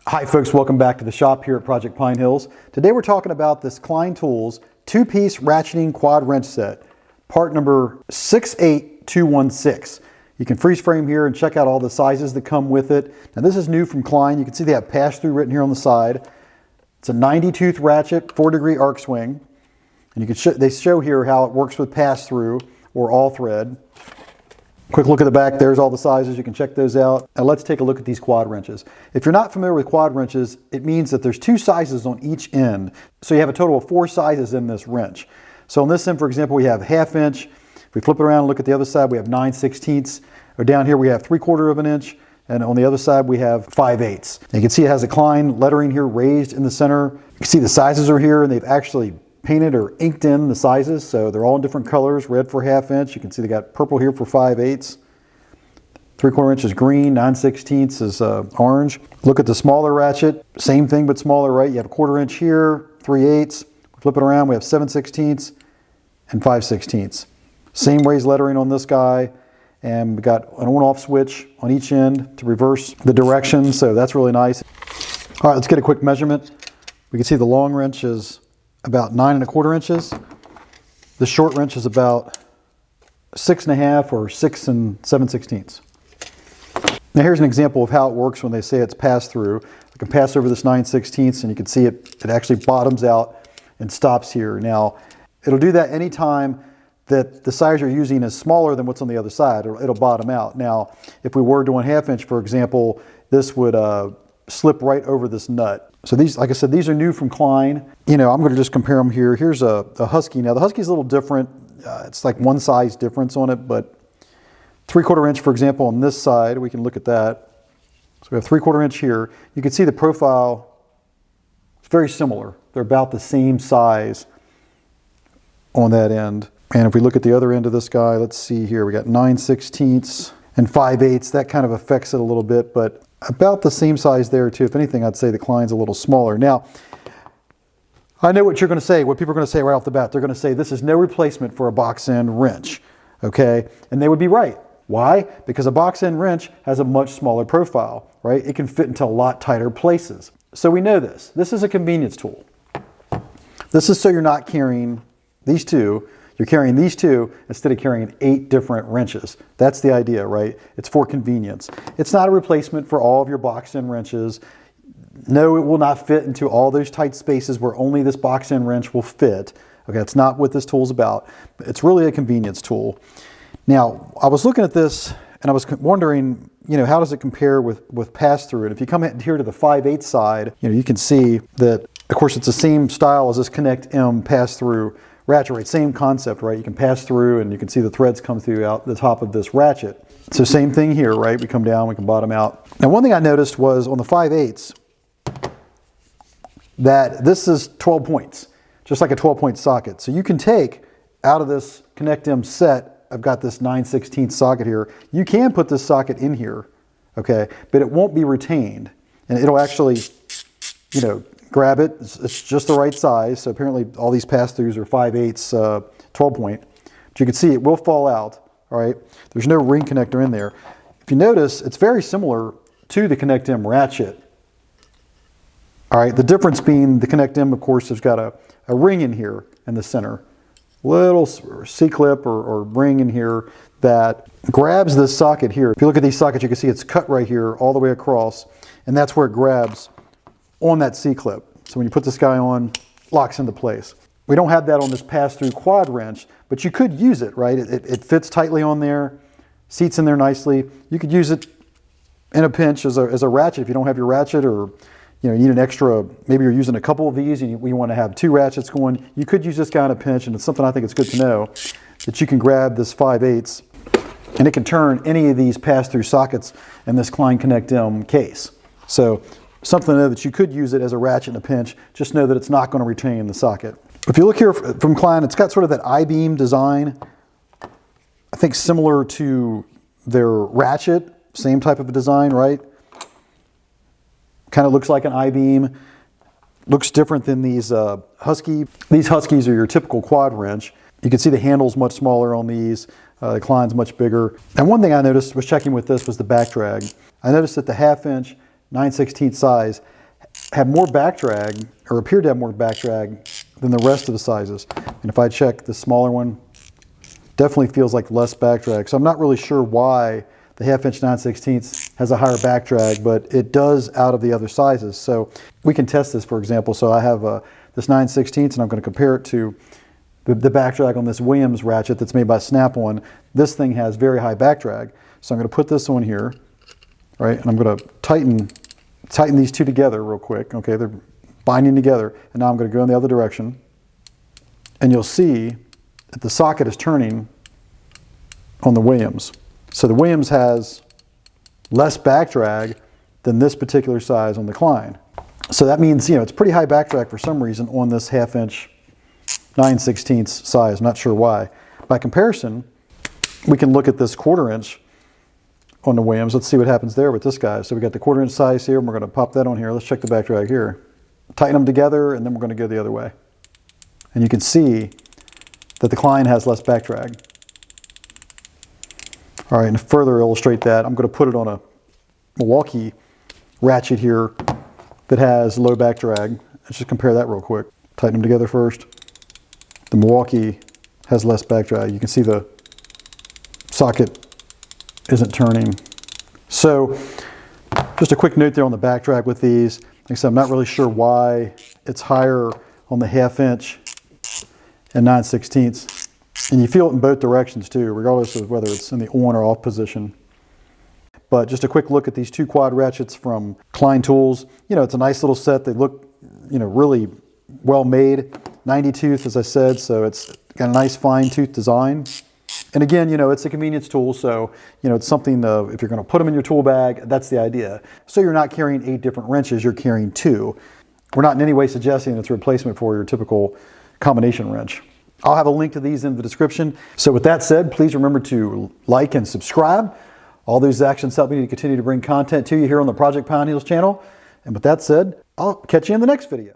Hi folks, welcome back to the shop here at Project Pine Hills. Today we're talking about this Klein Tools two-piece ratcheting quad wrench set, part number 68216. You can freeze frame here and check out all the sizes that come with it. Now this is new from Klein. You can see they have pass-through written here on the side. It's a 90-tooth ratchet, 4-degree arc swing. And you can they show here how it works with pass-through or all thread. Quick look at the back, there's all the sizes, you can check those out. Now let's take a look at these quad wrenches. If you're not familiar with quad wrenches, it means that there's two sizes on each end. So you have a total of 4 sizes in this wrench. So on this end, for example, we have 1/2 inch. If we flip it around and look at the other side, we have 9/16. Or down here we have 3/4 of an inch. And on the other side we have 5/8. You can see it has a Klein lettering here raised in the center. You can see the sizes are here and they've actually painted or inked in the sizes, so they're all in different colors. Red for 1/2 inch. You can see they got purple here for 5/8. 3/4 inch is green, 9/16 is orange. Look at the smaller ratchet, same thing but smaller, right? You have a 1/4 inch here, 3/8. Flip it around, we have 7/16 and 5/16. Same raised lettering on this guy, and we got an on-off switch on each end to reverse the direction, so that's really nice. All right, let's get a quick measurement. We can see the long wrench is about 9¼ inches. The short wrench is about 6½ or 6 7/16. Now here's an example of how it works when they say it's pass through. I can pass over this 9/16 and you can see it actually bottoms out and stops here. Now it'll do that anytime that the size you're using is smaller than what's on the other side. It'll bottom out. Now if we were doing 1/2 inch, for example, this would slip right over this nut. So these, like I said, these are new from Klein. You know, I'm going to just compare them here. Here's a Husky. Now the Husky is a little different. It's like one size difference on it, but 3/4 inch, for example, on this side, we can look at that. So we have 3/4 inch here. You can see the profile is very similar. They're about the same size on that end. And if we look at the other end of this guy, let's see here, we got 9/16 and 5/8. That kind of affects it a little bit, but about the same size there too. If anything, I'd say the Klein's a little smaller. Now, I know what you're going to say, what people are going to say right off the bat. They're going to say this is no replacement for a box end wrench, okay? And they would be right. Why? Because a box end wrench has a much smaller profile, right? It can fit into a lot tighter places. So we know this. This is a convenience tool. This is so you're not carrying these two. You're carrying these two instead of carrying 8 different wrenches. That's the idea, right? It's for convenience. It's not a replacement for all of your box end wrenches. No, it will not fit into all those tight spaces where only this box end wrench will fit. Okay, that's not what this tool's about. It's really a convenience tool. Now, I was looking at this and I was wondering, you know, how does it compare with pass-through? And if you come in here to the 5/8 side, you know, you can see that, of course, it's the same style as this Connect M pass-through ratchet, right? Same concept, right? You can pass through and you can see the threads come through out the top of this ratchet. So same thing here, right? We come down, we can bottom out. Now one thing I noticed was on the 5/8 that this is 12 points, just like a 12-point socket. So you can take out of this Connect M set, I've got this 9/16 socket here. You can put this socket in here, okay? But it won't be retained and it'll actually, you know, grab it. It's just the right size. So apparently all these pass-throughs are 5/8 12 point. But you can see it will fall out. All right. There's no ring connector in there. If you notice, it's very similar to the Connect M ratchet. All right. The difference being the Connect M, of course, has got a ring in here in the center. Little C-clip or ring in here that grabs this socket here. If you look at these sockets, you can see it's cut right here all the way across. And that's where it grabs on that C-clip. So when you put this guy on, locks into place. We don't have that on this pass-through quad wrench, but you could use it, right? It fits tightly on there, seats in there nicely. You could use it in a pinch as a ratchet if you don't have your ratchet, or you know, you need an extra, maybe you're using a couple of these and you want to have 2 ratchets going. You could use this guy in a pinch, and it's something I think it's good to know, that you can grab this 5/8 and it can turn any of these pass-through sockets in this Klein Connect M case. So something to know that you could use it as a ratchet in a pinch. Just know that it's not going to retain the socket. If you look here from Klein, it's got sort of that I-beam design. I think similar to their ratchet, same type of a design, right? Kind of looks like an I-beam. Looks different than these Husky. These Huskies are your typical quad wrench. You can see the handle's much smaller on these. The Klein's much bigger. And one thing I noticed was checking with this was the back drag. I noticed that the 1/2 inch 9/16 size have more back drag, or appear to have more back drag than the rest of the sizes. And if I check the smaller one, definitely feels like less back drag. So I'm not really sure why the 1/2 inch 9/16 has a higher back drag, but it does out of the other sizes. So we can test this, for example. So I have this 9/16 and I'm going to compare it to the back drag on this Williams ratchet that's made by Snap-on. This thing has very high back drag. So I'm going to put this on here, right? And I'm going to tighten these two together real quick. Okay, they're binding together. And now I'm going to go in the other direction. And you'll see that the socket is turning on the Williams. So the Williams has less back drag than this particular size on the Klein. So that means, it's pretty high back drag for some reason on this 1/2 inch 9/16 size. I'm not sure why. By comparison, we can look at this 1/4 inch on the Williams. Let's see what happens there with this guy. So we got the 1/4 inch size here, and we're going to pop that on here. Let's check the back drag here. Tighten them together, and then we're going to go the other way. And you can see that the Klein has less back drag. All right, and to further illustrate that, I'm going to put it on a Milwaukee ratchet here that has low back drag. Let's just compare that real quick. Tighten them together first. The Milwaukee has less back drag. You can see the socket isn't turning. So just a quick note there on the back drag with these. Like I said, I'm not really sure why it's higher on the 1/2 inch and 9/16. And you feel it in both directions too, regardless of whether it's in the on or off position. But just a quick look at these two quad ratchets from Klein Tools. It's a nice little set. They look, really well made. 90 tooth, as I said, so it's got a nice fine tooth design. And again, it's a convenience tool, so it's something if you're going to put them in your tool bag, that's the idea. So you're not carrying 8 different wrenches, you're carrying 2. We're not in any way suggesting it's a replacement for your typical combination wrench. I'll have a link to these in the description. So with that said, please remember to like and subscribe. All these actions help me to continue to bring content to you here on the Project Pound Heels channel. And with that said, I'll catch you in the next video.